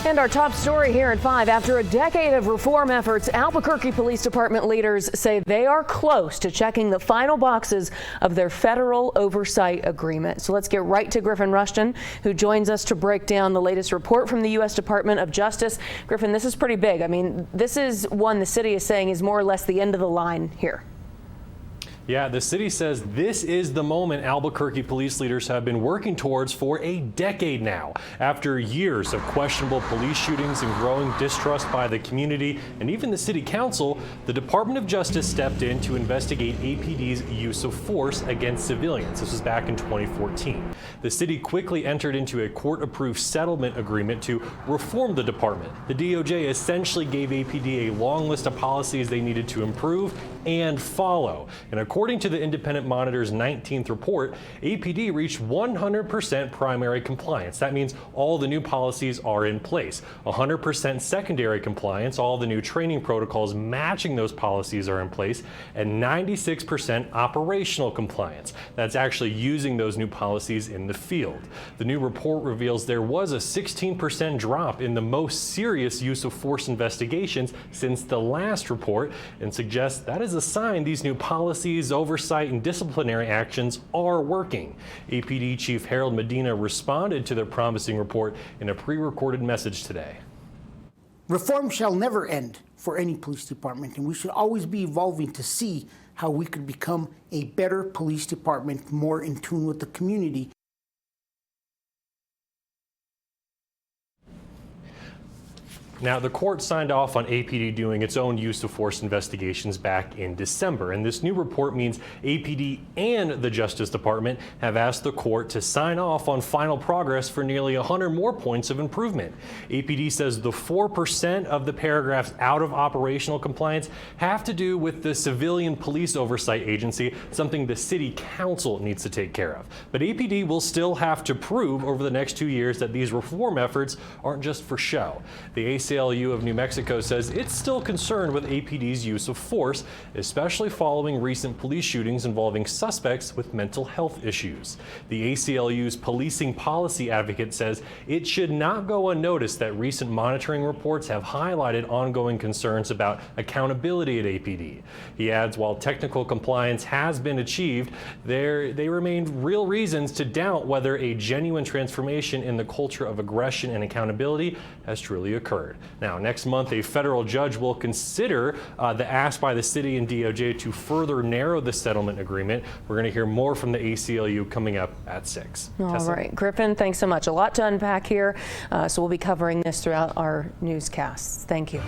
And our top story here at 5. After a decade of reform efforts, Albuquerque Police Department leaders say they are close to checking the final boxes of their federal oversight agreement. So let's get right to Griffin Rushton, who joins us to break down the latest report from the U.S. Department of Justice. Griffin, this is pretty big. I mean, this is one the city is saying is more or less the end of the line here. Yeah, the city says this is the moment Albuquerque police leaders have been working towards for a decade now. After years of questionable police shootings and growing distrust by the community and even the city council, the Department of Justice stepped in to investigate APD's use of force against civilians. This was back in 2014. The city quickly entered into a court-approved settlement agreement to reform the department. The DOJ essentially gave APD a long list of policies they needed to improve and follow. And according to the Independent Monitor's 19th report, APD reached 100% primary compliance. That means all the new policies are in place. 100% secondary compliance, all the new training protocols matching those policies are in place, and 96% operational compliance. That's actually using those new policies in the field. The new report reveals there was a 16% drop in the most serious use of force investigations since the last report, and suggests that is a sign these new policies, oversight, and disciplinary actions are working. APD Chief Harold Medina responded to their promising report in a pre-recorded message today. Reform shall never end for any police department, and we should always be evolving to see how we could become a better police department, more in tune with the community. Now, the court signed off on APD doing its own use of force investigations back in December, and this new report means APD and the Justice Department have asked the court to sign off on final progress for nearly 100 more points of improvement. APD says the 4% of the paragraphs out of operational compliance have to do with the Civilian Police Oversight Agency, something the City Council needs to take care of. But APD will still have to prove over the next 2 years that these reform efforts aren't just for show. The ACLU of New Mexico says it's still concerned with APD's use of force, especially following recent police shootings involving suspects with mental health issues. The ACLU's policing policy advocate says it should not go unnoticed that recent monitoring reports have highlighted ongoing concerns about accountability at APD. He adds while technical compliance has been achieved, they remain real reasons to doubt whether a genuine transformation in the culture of aggression and accountability has truly occurred. Now, next month, a federal judge will consider the ask by the city and DOJ to further narrow the settlement agreement. We're going to hear more from the ACLU coming up at 6. All Tessa? right, Griffin, thanks so much. A lot to unpack here, so we'll be covering this throughout our newscasts. Thank you.